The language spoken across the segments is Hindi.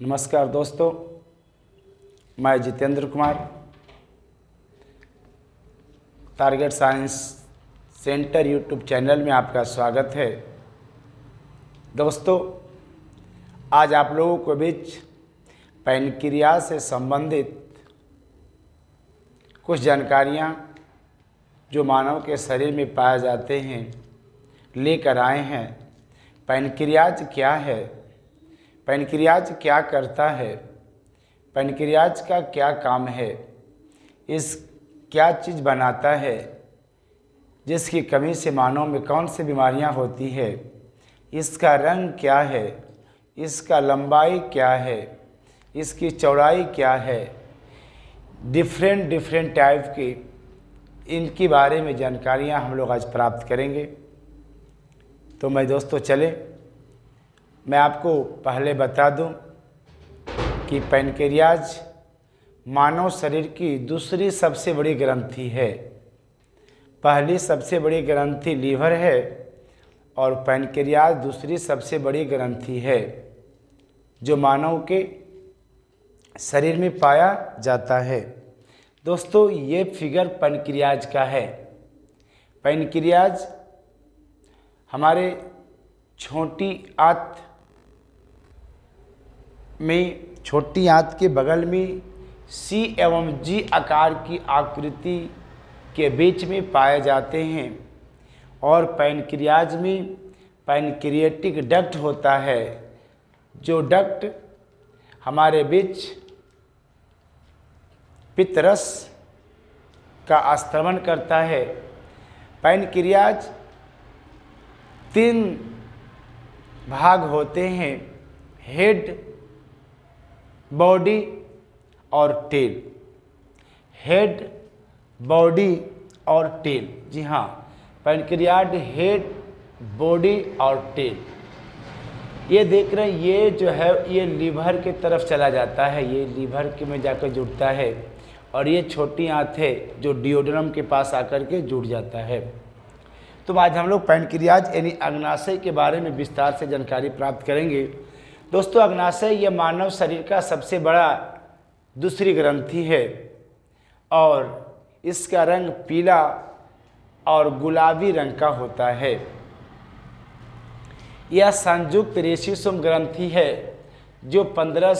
नमस्कार दोस्तों, मैं Jitendra Kumar target science centre YouTube channel में आपका स्वागत है। दोस्तों, आज आप लोगों के बीच पैनक्रियाज से संबंधित कुछ जानकारियाँ जो मानव के शरीर में पाए जाते हैं लेकर आए हैं। पैनक्रियाज क्या है, पैनक्रियाज क्या करता है, पैनक्रियाज का क्या काम है, इस क्या चीज़ बनाता है, जिसकी कमी से मानव में कौन सी बीमारियां होती है, इसका रंग क्या है, इसका लंबाई क्या है, इसकी चौड़ाई क्या है, डिफरेंट टाइप की इनके बारे में जानकारियां हम लोग आज प्राप्त करेंगे। तो मैं दोस्तों चले मैं आपको पहले बता दूं कि पैनक्रियाज मानव शरीर की दूसरी सबसे बड़ी ग्रंथि है। पहली सबसे बड़ी ग्रंथि लीवर है और पैनक्रियाज दूसरी सबसे बड़ी ग्रंथि है जो मानव के शरीर में पाया जाता है। दोस्तों, ये फिगर पैनक्रियाज का है। पैनक्रियाज हमारे छोटी आंत के बगल में सी एवं जी आकार की आकृति के बीच में पाए जाते हैं और पैनक्रियाज में पैनक्रिएटिक डक्ट होता है, जो डक्ट हमारे बीच पित्तरस का स्त्रवण करता है। पैनक्रियाज 3 भाग होते हैं, हेड, बॉडी और टेल। हेड, बॉडी और टेल। जी हाँ, पैनक्रियाज हेड, बॉडी और टेल। ये देख रहे हैं, ये जो है ये लीवर की तरफ चला जाता है, ये लीवर के में जाकर जुड़ता है और ये छोटी आंत है जो डियोड्रम के पास आकर के जुड़ जाता है। तो आज हम लोग पैनक्रियाज यानी अग्नाशय के बारे में विस्तार से जानकारी प्राप्त करेंगे। दोस्तों, अग्नाशय यह मानव शरीर का सबसे बड़ा दूसरी ग्रंथि है और इसका रंग पीला और गुलाबी रंग का होता है। यह संयुक्त रेशिसोम ग्रंथि है जो 12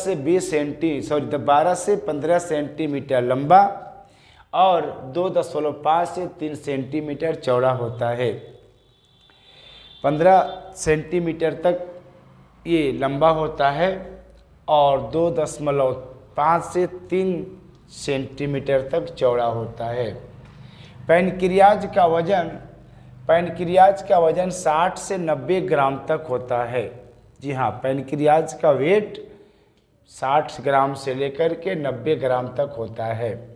से 15 सेंटीमीटर लंबा और 2.5 से 3 सेंटीमीटर चौड़ा होता है। 15 सेंटीमीटर तक ये लंबा होता है और 2.5 से 3 सेंटीमीटर तक चौड़ा होता है। पैनक्रियाज का वजन 60 से 90 ग्राम तक होता है। जी हाँ, पैनक्रियाज का वेट 60 ग्राम से लेकर के 90 ग्राम तक होता है।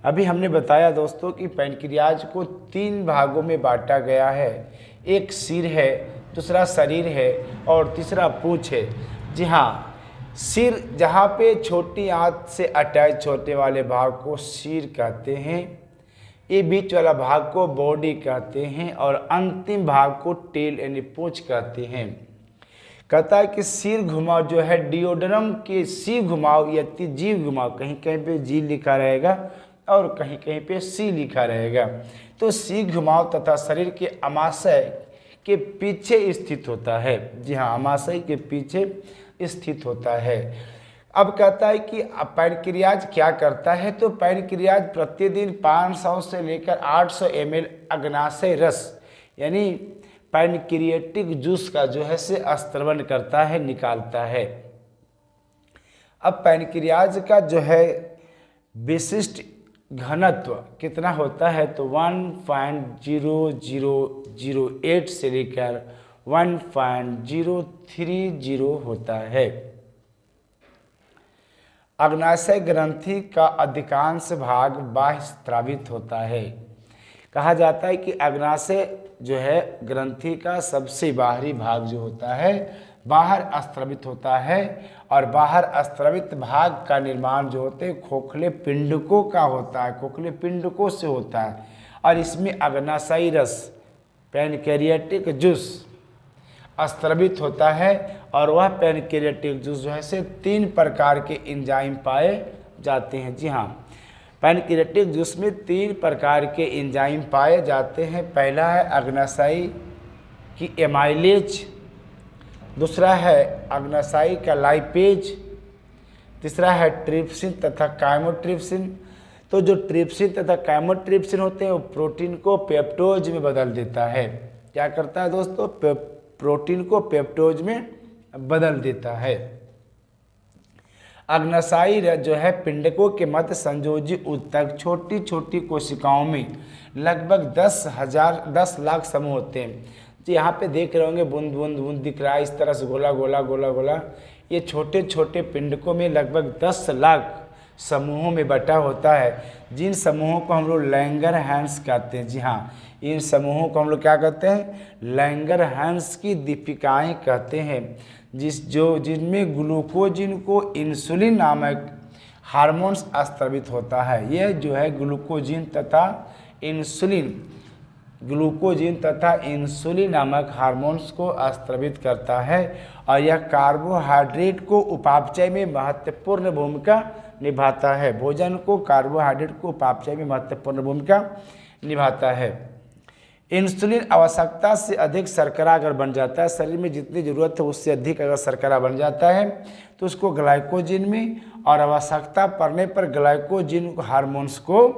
अभी हमने बताया दोस्तों कि पैनक्रियाज को 3 भागों में बांटा गया है। एक सिर है, दूसरा शरीर है और तीसरा पूंछ है। जी हाँ, सिर जहाँ पे छोटी आंत से अटैच होने वाले भाग को सिर कहते हैं, ये बीच वाला भाग को बॉडी कहते हैं और अंतिम भाग को टेल यानी पूंछ कहते हैं। कहता है कि सिर घुमाव जो है डियोड्रम के सी घुमाव या जी घुमाव, कहीं कहीं पे जी लिखा रहेगा और कहीं कहीं पे सी लिखा रहेगा। तो सी घुमाव तथा शरीर के अमाशय के पीछे स्थित होता है। जी हाँ, अमाशय के पीछे स्थित होता है। अब कहता है कि पैनक्रियाज क्या करता है, तो पैनक्रियाज प्रतिदिन 500 से लेकर 800 ml अग्नाशय रस यानी पैनक्रिएटिक जूस का जो है से स्त्रवण करता है, निकालता है। अब पैनक्रियाज का जो है विशिष्ट घनत्व कितना होता है, तो 1.0008 से लेकर 1.030 होता है। अग्नाशय ग्रंथि का अधिकांश भाग बाह्य स्रावित होता है। कहा जाता है कि अग्नाशय जो है ग्रंथि का सबसे बाहरी भाग जो होता है बाहर स्रावित होता है और बाहर स्रावित भाग का निर्माण जो होते हैं खोखले पिंडकों का होता है, खोखले पिंडकों से होता है और इसमें अग्नाशयी रस पैनक्रियाटिक जूस स्त्रवित होता है और वह पैनक्रियाटिक जूस जो है से 3 प्रकार के एंजाइम पाए जाते हैं। जी हाँ, पैनक्रियाटिक जूस में 3 प्रकार के एंजाइम पाए जाते हैं। पहला है अग्नाशयी की एमाइलेज, दूसरा है अग्नाशयी का लाइपेज, तीसरा है ट्रिप्सिन तथा काइमोट्रिप्सिन। तो जो ट्रिप्सिन तथा काइमोट्रिप्सिन होते हैं वो प्रोटीन को पेप्टोज में बदल देता है। क्या करता है दोस्तों? प्रोटीन को पेप्टोज में बदल देता है। अग्नाशयी जो है पिंडकों के मध्य संयोजी ऊतक छोटी छोटी कोशिकाओं में लगभग 10 लाख समूह होते हैं। तो यहाँ पे देख रहे होंगे बूंद बूंद बूंद दिख रहा है, इस तरह से गोला गोला गोला गोला। ये छोटे छोटे पिंडकों में लगभग 10 लाख समूहों में बटा होता है, जिन समूहों को हम लोग लैंगरहैंस कहते हैं। जी हाँ, इन समूहों को हम लोग क्या कहते हैं? लैंगरहैंस की दीपिकाएं कहते हैं, जिनमें ग्लूकोजिन को इंसुलिन नामक हार्मोन्स स्त्रवित होता है। यह जो है ग्लूकोजिन तथा इंसुलिन नामक हार्मोन्स को स्त्रवित करता है और यह कार्बोहाइड्रेट को उपापचय में महत्वपूर्ण भूमिका निभाता है। भोजन को कार्बोहाइड्रेट को उपापचय में महत्वपूर्ण भूमिका निभाता है। इंसुलिन आवश्यकता से अधिक शर्करा अगर बन जाता है, शरीर में जितनी ज़रूरत है उससे अधिक अगर शर्करा बन जाता है तो उसको ग्लाइकोजिन में, और आवश्यकता पड़ने पर ग्लाइकोजिन हार्मोन्स को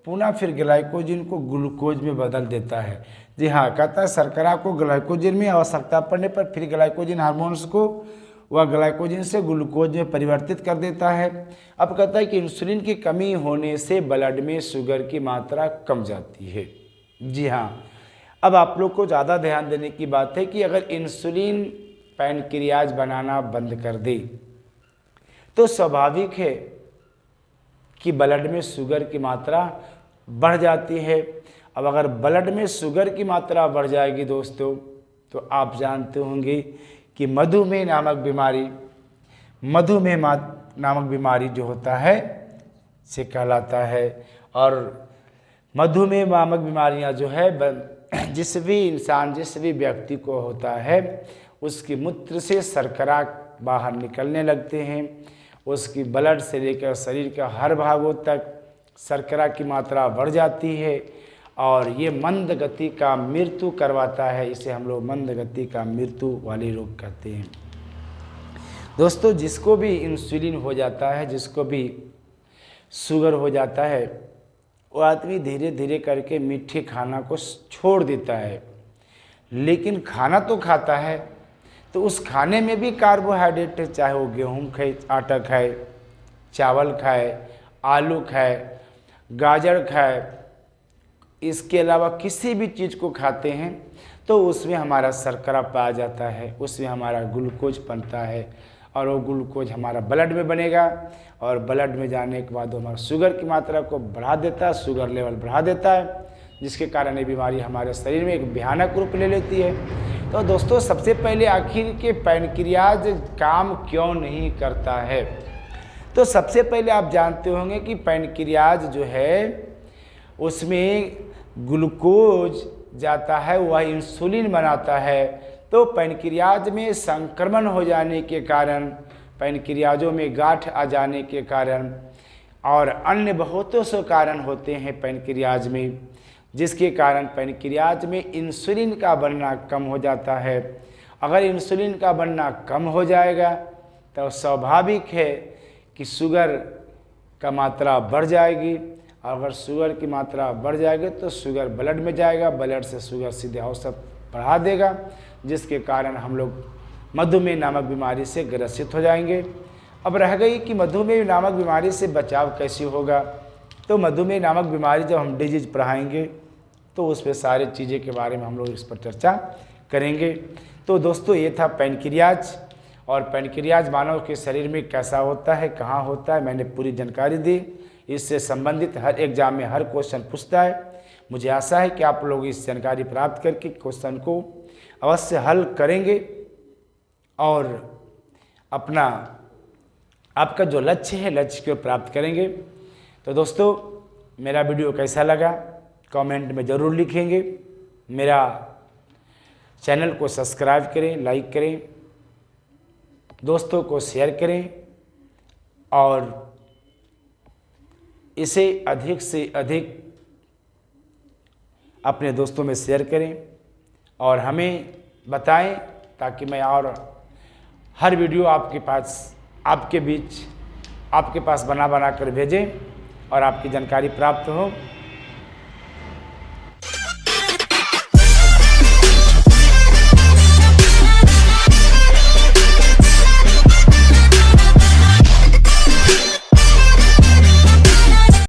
पुनः फिर ग्लाइकोजिन को ग्लूकोज में बदल देता है। जी हाँ, कहता है शर्करा को ग्लाइकोजिन में, आवश्यकता पड़ने पर फिर ग्लाइकोजिन हार्मोन्स को वह ग्लाइकोजिन से ग्लूकोज में परिवर्तित कर देता है। अब कहता है कि इंसुलिन की कमी होने से ब्लड में शुगर की मात्रा कम जाती है। जी हाँ, अब आप लोग को ज़्यादा ध्यान देने की बात है कि अगर इंसुलिन पैनक्रियाज बनाना बंद कर दे तो स्वाभाविक है कि ब्लड में शुगर की मात्रा बढ़ जाती है। अब अगर ब्लड में शुगर की मात्रा बढ़ जाएगी दोस्तों, तो आप जानते होंगे कि मधुमेह नामक बीमारी जो होता है से कहलाता है। और मधुमेह नामक बीमारियां जो है जिस भी व्यक्ति को होता है उसकी मूत्र से शर्करा बाहर निकलने लगते हैं। उसकी ब्लड से लेकर शरीर के हर भागों तक शर्करा की मात्रा बढ़ जाती है और ये मंद गति का मृत्यु करवाता है। इसे हम लोग मंद गति का मृत्यु वाले रोग कहते हैं। दोस्तों, जिसको भी इंसुलिन हो जाता है, जिसको भी शुगर हो जाता है, वो आदमी धीरे धीरे करके मीठे खाना को छोड़ देता है, लेकिन खाना तो खाता है। तो उस खाने में भी कार्बोहाइड्रेट, चाहे वो गेहूँ खाए, आटा खाए, चावल खाए, आलू खाए, गाजर खाए, इसके अलावा किसी भी चीज़ को खाते हैं तो उसमें हमारा शर्करा पाया जाता है, उसमें हमारा ग्लूकोज बनता है और वो ग्लूकोज हमारा ब्लड में बनेगा और ब्लड में जाने के बाद हमारा शुगर की मात्रा को बढ़ा देता है, शुगर लेवल बढ़ा देता है, जिसके कारण ये बीमारी हमारे शरीर में एक भयानक रूप ले लेती है। तो दोस्तों, सबसे पहले आखिर के पैनक्रियाज काम क्यों नहीं करता है? तो सबसे पहले आप जानते होंगे कि पैनक्रियाज जो है उसमें ग्लूकोज जाता है, वह इंसुलिन बनाता है। तो पैनक्रियाज में संक्रमण हो जाने के कारण, पैनक्रियाजों में गांठ आ जाने के कारण और अन्य बहुतों से कारण होते हैं पैनक्रियाज में, जिसके कारण पैनक्रियाज में इंसुलिन का बनना कम हो जाता है। अगर इंसुलिन का बनना कम हो जाएगा तो स्वाभाविक है कि शुगर का मात्रा बढ़ जाएगी। अगर शुगर की मात्रा बढ़ जाएगी तो शुगर ब्लड में जाएगा, ब्लड से शुगर सीधे औसत बढ़ा देगा, जिसके कारण हम लोग मधुमेह नामक बीमारी से ग्रसित हो जाएंगे। अब रह गई कि मधुमेह नामक बीमारी से बचाव कैसे होगा। तो मधुमेह नामक बीमारी जब हम डिजीज पढ़ाएंगे तो उस पर सारी चीज़ें के बारे में हम लोग इस पर चर्चा करेंगे। तो दोस्तों, ये था पैनक्रियाज, और पैनक्रियाज मानव के शरीर में कैसा होता है, कहाँ होता है, मैंने पूरी जानकारी दी। इससे संबंधित हर एग्जाम में हर क्वेश्चन पूछता है। मुझे आशा है कि आप लोग इस जानकारी प्राप्त करके क्वेश्चन को अवश्य हल करेंगे और आपका जो लक्ष्य है, लक्ष्य को प्राप्त करेंगे। तो दोस्तों, मेरा वीडियो कैसा लगा कमेंट में ज़रूर लिखेंगे। मेरा चैनल को सब्सक्राइब करें, लाइक करें, दोस्तों को शेयर करें और इसे अधिक से अधिक अपने दोस्तों में शेयर करें और हमें बताएं ताकि मैं और हर वीडियो आपके पास बना कर भेजें और आपकी जानकारी प्राप्त हो।